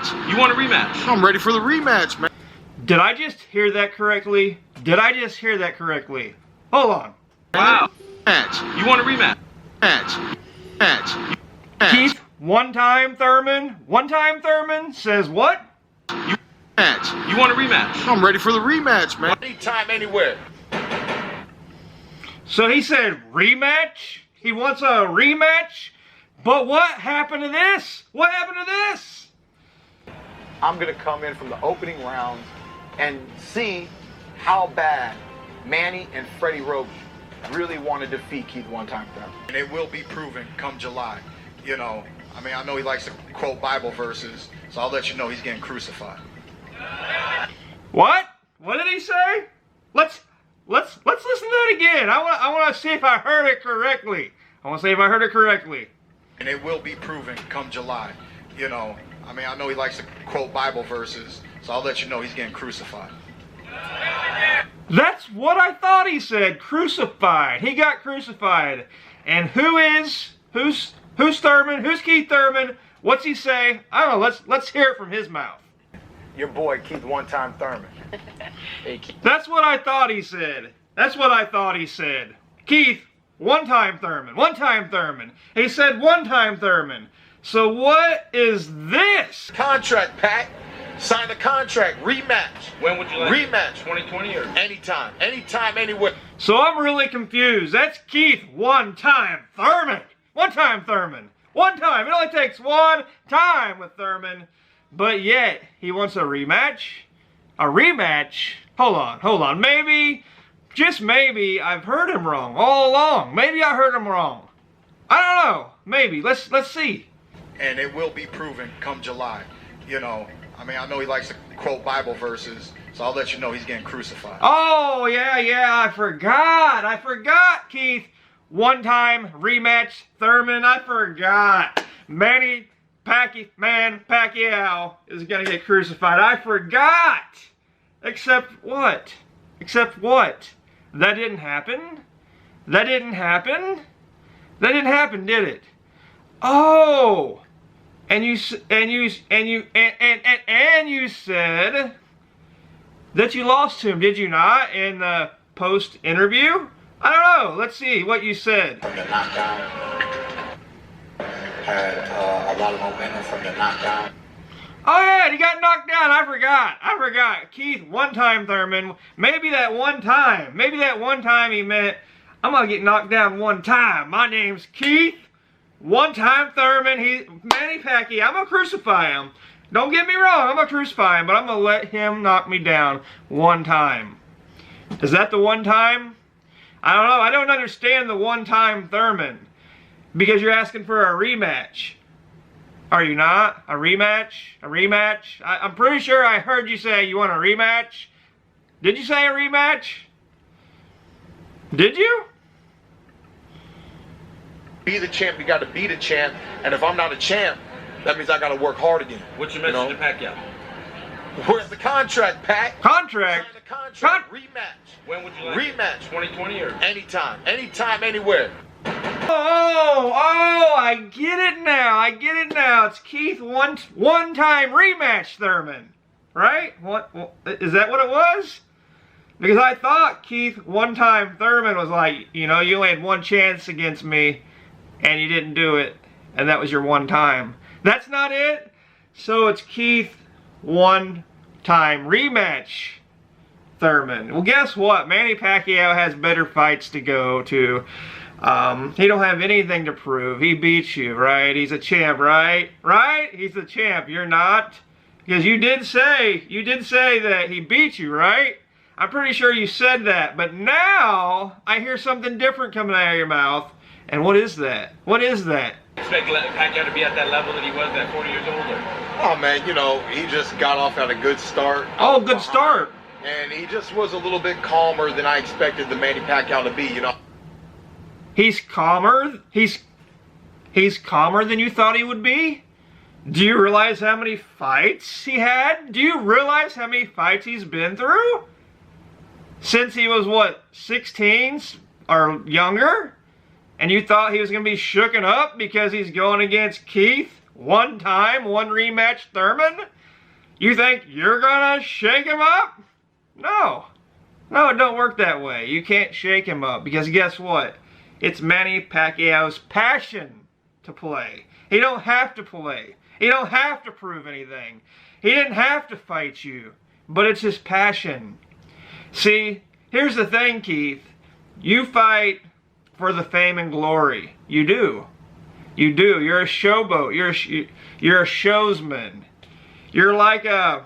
rematch. You want a rematch? I'm ready for the rematch, man. Did I just hear that correctly? Did I just hear that correctly? Hold on. Wow. Match. You want a rematch? Match. Match. Keith, one-time Thurman says what? Match. You want a rematch? I'm ready for the rematch, man. Anytime, anywhere. So he said rematch? He wants a rematch? But what happened to this? What happened to this? I'm going to come in from the opening rounds and see how bad Manny and Freddie Roby really want to defeat Keith one-time Thurman. And it will be proven come July. You know, I mean, I know he likes to quote Bible verses, so I'll let you know he's getting crucified. What? What did he say? Let's listen to that again. I want to see if I heard it correctly. And it will be proven come July. You know, I mean, I know he likes to quote Bible verses, so I'll let you know he's getting crucified. That's what I thought he said. Crucified. He got crucified. And who's Thurman? Who's Keith Thurman? What's he say? I don't know. Let's hear it from his mouth. Your boy, Keith one-time Thurman. Hey, Keith. That's what I thought he said. Keith, one-time Thurman. He said one-time Thurman. So what is this? Contract, Pat. Sign the contract. Rematch. When would you like Rematch. 2020 or? Anytime. Anytime, anywhere. So I'm really confused. That's Keith one-time Thurman. One-time Thurman. One time. It only takes one time with Thurman. But yet, he wants a rematch? A rematch? Hold on. Maybe, just maybe, I've heard him wrong all along. Maybe I heard him wrong. I don't know. Maybe. Let's see. And it will be proven come July. You know, I mean, I know he likes to quote Bible verses, so I'll let you know he's getting crucified. Oh, yeah, I forgot, Keith. One-time rematch, Thurman, I forgot. Manny Pacquiao is going to get crucified. I forgot. Except what? That didn't happen, did it? Oh, and you said that you lost to him, did you not, in the post interview? I don't know. Let's see what you said. From the knockdown, had a lot of momentum from the knockdown. Oh yeah, he got knocked down. I forgot. Keith, one-time Thurman. Maybe that one time he meant, I'm gonna get knocked down one time. My name's Keith, one-time Thurman. Manny Pacquiao. I'm gonna crucify him. Don't get me wrong. I'm gonna crucify him, but I'm gonna let him knock me down one time. Is that the one time? I don't know. I don't understand the one-time Thurman. Because you're asking for a rematch. Are you not? A rematch? I'm pretty sure I heard you say you want a rematch. Did you say a rematch? Did you? Be the champ, you got to be the champ. And if I'm not a champ, that means I got to work hard again. What's your message to Pacquiao? Where's the contract, Pat? Contract? Sign the contract. Rematch. When would you like Rematch. 2020 or? Anytime. Anytime, anywhere. Oh, I get it now. It's Keith one-time rematch Thurman. Right? What is that what it was? Because I thought Keith one-time Thurman was like, you know, you only had one chance against me and you didn't do it. And that was your one time. That's not it. So it's Keith one-time rematch Thurman. Well, guess what? Manny Pacquiao has better fights to go to. He don't have anything to prove. He beats you, right? He's a champ, right? Right? He's the champ. You're not? Because you did say that he beat you, right? I'm pretty sure you said that. But now, I hear something different coming out of your mouth. And what is that? Expect Pacquiao to be at that level that he was at 40 years old? Or? Oh, man, you know, he just got off at a good start. Oh, good start. And he just was a little bit calmer than I expected the Manny Pacquiao to be, you know. He's calmer? He's calmer than you thought he would be? Do you realize how many fights he had? Do you realize how many fights he's been through? Since he was, what, 16 or younger? And you thought he was going to be shooken up because he's going against Keith one time, one rematch Thurman? You think you're gonna shake him up? No. No, it don't work that way. You can't shake him up because guess what? It's Manny Pacquiao's passion to play. He don't have to play. He don't have to prove anything. He didn't have to fight you, but it's his passion. See, here's the thing, Keith. You fight for the fame and glory. You do. You do. You're a showboat. You're a showsman. You're like a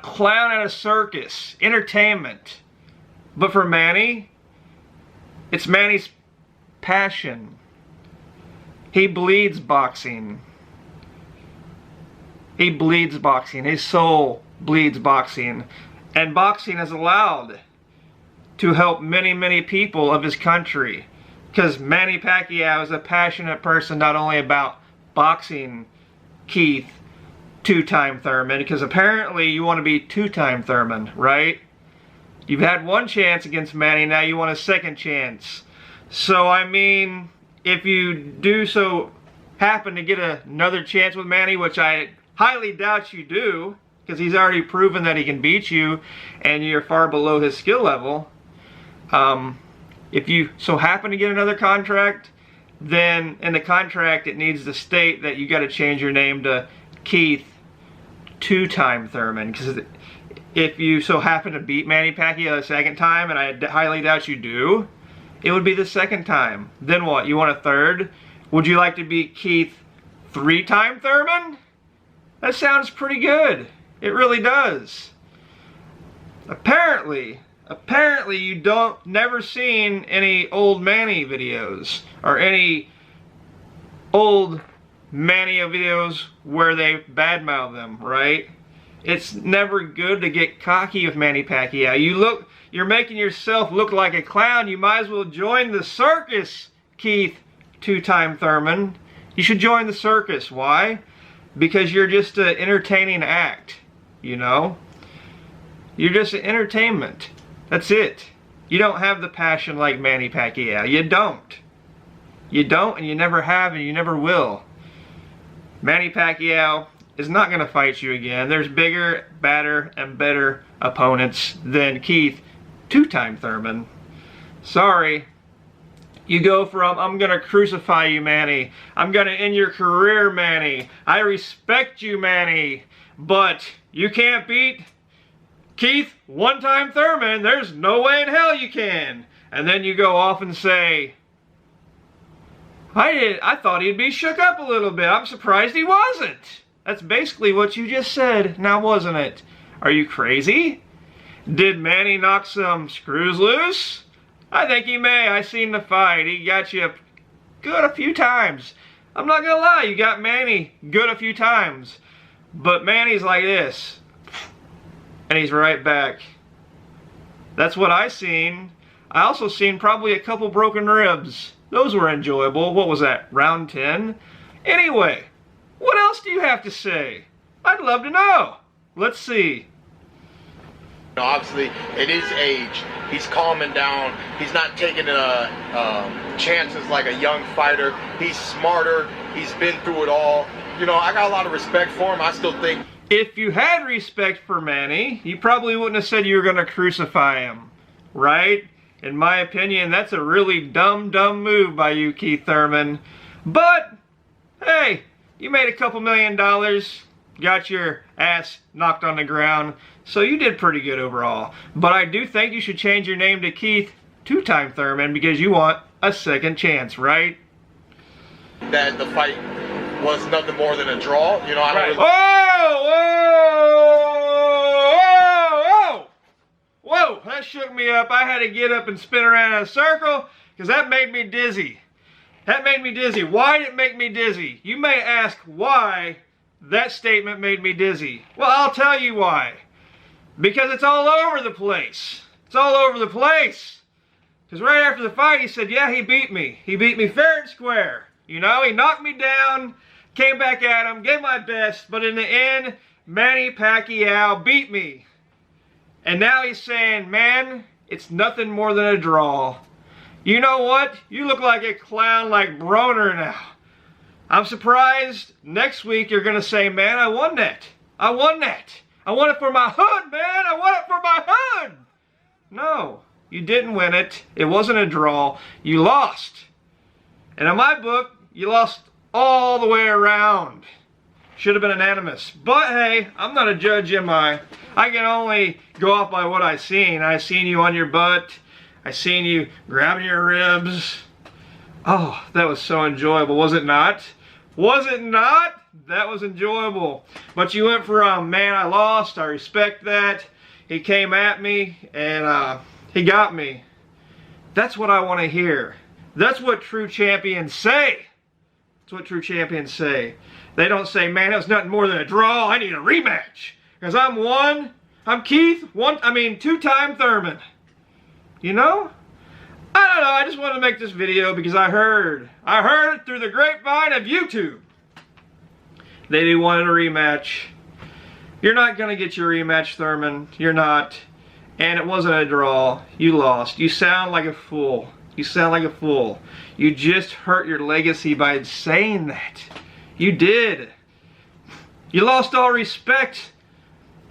clown at a circus. Entertainment. But for Manny, it's Manny's passion. He bleeds boxing. He bleeds boxing. His soul bleeds boxing. And boxing is allowed to help many, many people of his country. Because Manny Pacquiao is a passionate person not only about boxing, Keith, 2-time Thurman, because apparently you want to be 2-time Thurman, right? You've had one chance against Manny, now you want a second chance. So, I mean, if you do so happen to get another chance with Manny, which I highly doubt you do, because he's already proven that he can beat you, and you're far below his skill level. If you so happen to get another contract, then in the contract it needs to state that you got to change your name to Keith 2-time Thurman, because if you so happen to beat Manny Pacquiao the second time, and I highly doubt you do, it would be the second time. Then what? You want a third? Would you like to be Keith 3-time Thurman? That sounds pretty good. It really does. Apparently you never seen any old Manny videos or any old Manny videos where they badmouth them, right? It's never good to get cocky with Manny Pacquiao. You're making yourself look like a clown. You might as well join the circus, Keith 2-time Thurman. You should join the circus. Why? Because you're just an entertaining act, you know? You're just an entertainment. That's it. You don't have the passion like Manny Pacquiao. You don't. You don't, and you never have, and you never will. Manny Pacquiao is not going to fight you again. There's bigger, badder, and better opponents than Keith 2-time Thurman. Sorry. You go from, I'm going to crucify you, Manny. I'm going to end your career, Manny. I respect you, Manny. But you can't beat Keith 1-time Thurman. There's no way in hell you can. And then you go off and say, I thought he'd be shook up a little bit. I'm surprised he wasn't. That's basically what you just said, now wasn't it? Are you crazy? Did Manny knock some screws loose? I think he may. I seen the fight. He got you good a few times. I'm not gonna lie, you got Manny good a few times. But Manny's like this. And he's right back. That's what I seen. I also seen probably a couple broken ribs. Those were enjoyable. What was that, round 10? Anyway, what else do you have to say? I'd love to know. Let's see. Obviously, it is age. He's calming down. He's not taking chances like a young fighter. He's smarter. He's been through it all. You know, I got a lot of respect for him. I still think... If you had respect for Manny, you probably wouldn't have said you were going to crucify him, right? In my opinion, that's a really dumb move by you, Keith Thurman. But, hey, you made a couple $1 million, got your ass knocked on the ground, so you did pretty good overall. But I do think you should change your name to Keith 2-time Thurman because you want a second chance, right? that the fight was nothing more than a draw. You know, I don't really... Whoa! That shook me up. I had to get up and spin around in a circle because that made me dizzy. Why did it make me dizzy? You may ask why that statement made me dizzy. Well, I'll tell you why. Because it's all over the place. Because right after the fight, he said, yeah, he beat me. He beat me fair and square. You know, he knocked me down, came back at him, gave my best, but in the end, Manny Pacquiao beat me. And now he's saying, man, it's nothing more than a draw. You know what? You look like a clown like Broner now. I'm surprised next week you're going to say, man, I won that. I won that. I won it for my hood, man. I won it for my hood. No, you didn't win it. It wasn't a draw. You lost. And in my book, you lost all the way around. Should have been unanimous. But hey, I'm not a judge, am I? I can only go off by what I seen. I seen you on your butt. I seen you grabbing your ribs. Oh, that was so enjoyable, was it not? Was it not? That was enjoyable. But you went from, man, I lost, I respect that. He came at me, and he got me. That's what I want to hear. That's what true champions say. That's what true champions say. They don't say, man, that was nothing more than a draw. I need a rematch. Because I'm Keith, 2-time Thurman. You know? I don't know, I just wanted to make this video because I heard it through the grapevine of YouTube. They wanted a rematch. You're not going to get your rematch, Thurman. You're not. And it wasn't a draw. You lost. You sound like a fool. You sound like a fool. You just hurt your legacy by saying that. You did. You lost all respect.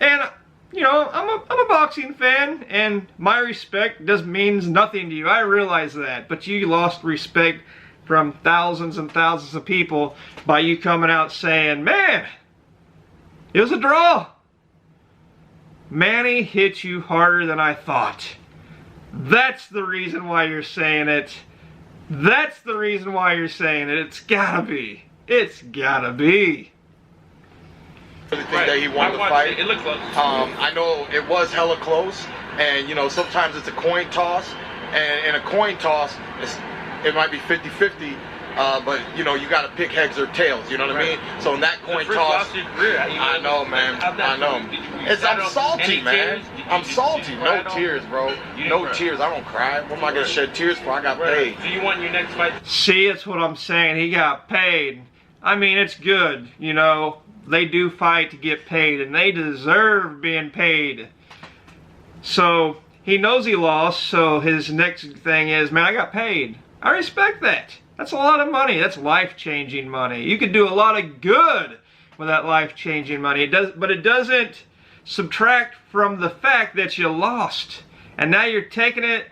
And, you know, I'm a boxing fan, and my respect means nothing to you. I realize that. But you lost respect from thousands and thousands of people by you coming out saying, man, it was a draw. Manny hit you harder than I thought. That's the reason why you're saying it. That's the reason why you're saying it. It's gotta be. It's gotta be. Really think that he won the fight. It looks close. I know it was hella close, and you know, sometimes it's a coin toss, and in a coin toss, it might be 50-50, but you know, you got to pick heads or tails. You know what I mean? So in that coin toss, I know, man. I know. I'm salty, man. I'm salty. No tears, bro. No tears. I don't cry. What am I gonna shed tears for? I got paid. So you want your next fight? See, it's what I'm saying. He got paid. I mean, it's good, you know. They do fight to get paid, and they deserve being paid. So he knows he lost, so his next thing is, man, I got paid. I respect that. That's a lot of money. That's life-changing money. You could do a lot of good with that life-changing money. But it doesn't subtract from the fact that you lost. And now you're taking it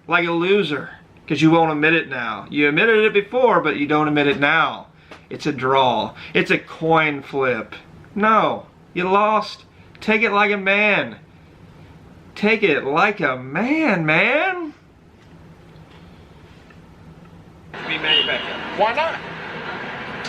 like a loser because you won't admit it now. You admitted it before, but you don't admit it now. It's a draw. It's a coin flip. No, you lost. Take it like a man. Take it like a man, man. Be Manny Pacquiao. Why not?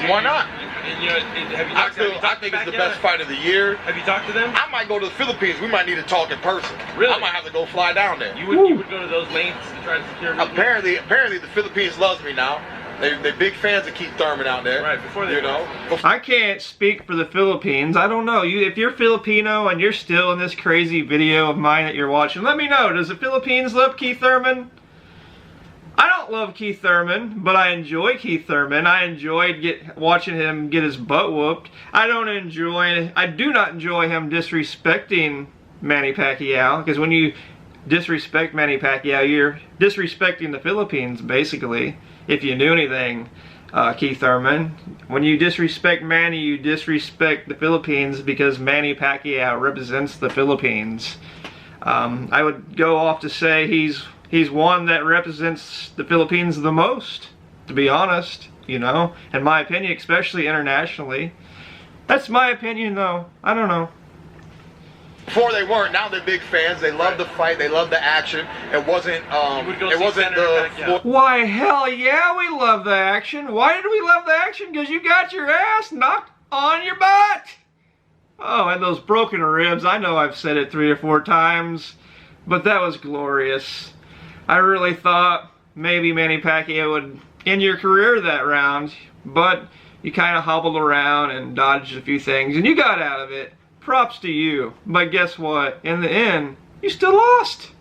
Why not? And, you know, have you I talked think to it's the Pacquiao? best fight of the year. Have you talked to them? I might go to the Philippines. We might need to talk in person. Really? I might have to go fly down there. You would go to those lengths to try to secure a Apparently the Philippines loves me now. They're big fans of Keith Thurman out there. Right, before they you know. I can't speak for the Philippines. I don't know. If you're Filipino and you're still in this crazy video of mine that you're watching, let me know. Does the Philippines love Keith Thurman? I don't love Keith Thurman, but I enjoy Keith Thurman. I enjoyed watching him get his butt whooped. I do not enjoy him disrespecting Manny Pacquiao, because when you disrespect Manny Pacquiao, you're disrespecting the Philippines, basically. If you knew anything, Keith Thurman. When you disrespect Manny, you disrespect the Philippines because Manny Pacquiao represents the Philippines. I would go off to say he's one that represents the Philippines the most, to be honest, you know, in my opinion, especially internationally. That's my opinion, though. I don't know. Before they weren't. Now they're big fans. They love the fight. They love the action. It wasn't. It wasn't the. Why, hell yeah, we love the action. Why did we love the action? Because you got your ass knocked on your butt. Oh, and those broken ribs. I know I've said it 3 or 4 times, but that was glorious. I really thought maybe Manny Pacquiao would end your career that round, but you kind of hobbled around and dodged a few things, and you got out of it. Props to you. But guess what? In the end, you still lost.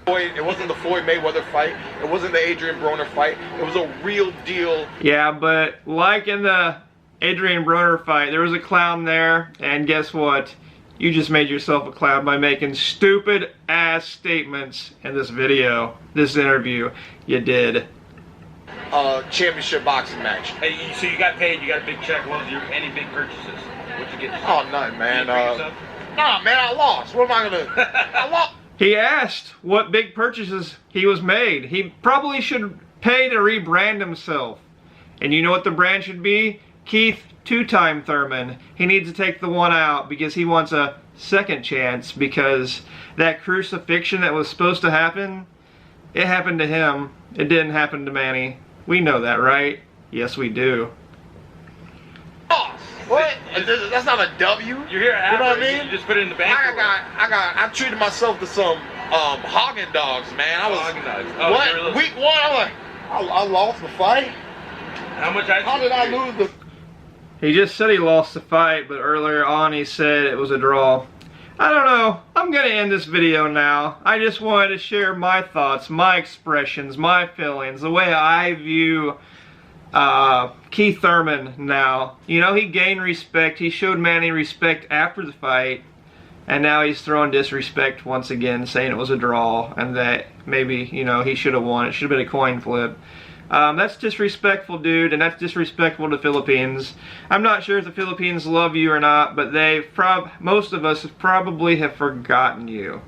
It wasn't the Floyd Mayweather fight. It wasn't the Adrian Broner fight. It was a real deal. Yeah, but like in the Adrian Broner fight, there was a clown there, and guess what? You just made yourself a clown by making stupid ass statements in this video, this interview. You did. championship boxing match. Hey, so you got paid, you got a big check. What was any big purchases? What'd you get? Oh, nothing, man. Did you treat yourself? Nah, man, I lost. What am I gonna? I lost. He asked what big purchases he was made. He probably should pay to rebrand himself. And you know what the brand should be? Keith 2TimeThurman. He needs to take the one out because he wants a second chance, because that crucifixion that was supposed to happen, it happened to him. It didn't happen to Manny. We know that, right? Yes, we do. What? That's not a W. You're here You know what I after, mean? you just put it in the bank. I treated myself to some Haagen dogs, man. I was Haagen-Dazs. Oh, what? you're a little- Week one, I'm like, I lost the fight. How much How did I lose the? He just said he lost the fight, but earlier on he said it was a draw. I don't know. I'm going to end this video now. I just wanted to share my thoughts, my expressions, my feelings, the way I view Keith Thurman now. You know, he gained respect. He showed Manny respect after the fight. And now he's throwing disrespect once again, saying it was a draw and that maybe, you know, he should have won. It should have been a coin flip. That's disrespectful, dude, and that's disrespectful to the Philippines. I'm not sure if the Philippines love you or not, but most of us probably have forgotten you.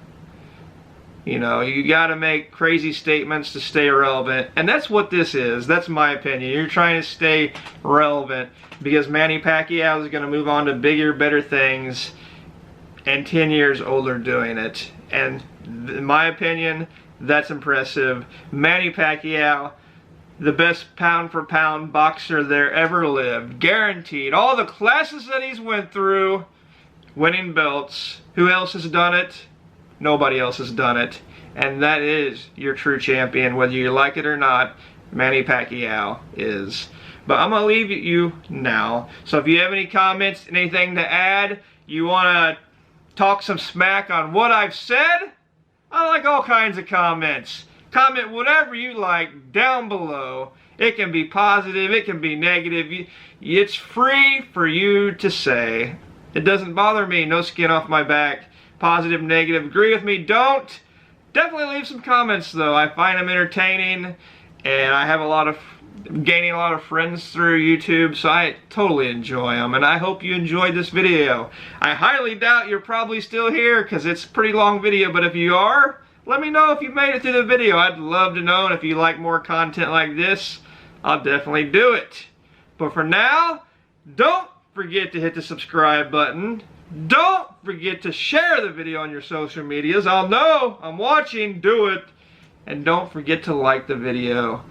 You know, you gotta make crazy statements to stay relevant, and that's what this is. That's my opinion. You're trying to stay relevant because Manny Pacquiao is gonna move on to bigger, better things, and 10 years older doing it. And in my opinion, that's impressive. Manny Pacquiao, the best pound-for-pound boxer there ever lived. Guaranteed. All the classes that he's went through, winning belts. Who else has done it? Nobody else has done it. And that is your true champion. Whether you like it or not, Manny Pacquiao is. But I'm going to leave you now. So if you have any comments, anything to add, you want to talk some smack on what I've said, I like all kinds of comments. Comment whatever you like down below. It can be positive, it can be negative. It's free for you to say. It doesn't bother me, no skin off my back. Positive, negative, agree with me, don't. Definitely leave some comments though. I find them entertaining, and I have gaining a lot of friends through YouTube, so I totally enjoy them, and I hope you enjoyed this video. I highly doubt you're probably still here because it's a pretty long video, but if you are, let me know if you made it through the video. I'd love to know, and if you like more content like this, I'll definitely do it. But for now, don't forget to hit the subscribe button. Don't forget to share the video on your social medias. I'll know I'm watching, do it. And don't forget to like the video.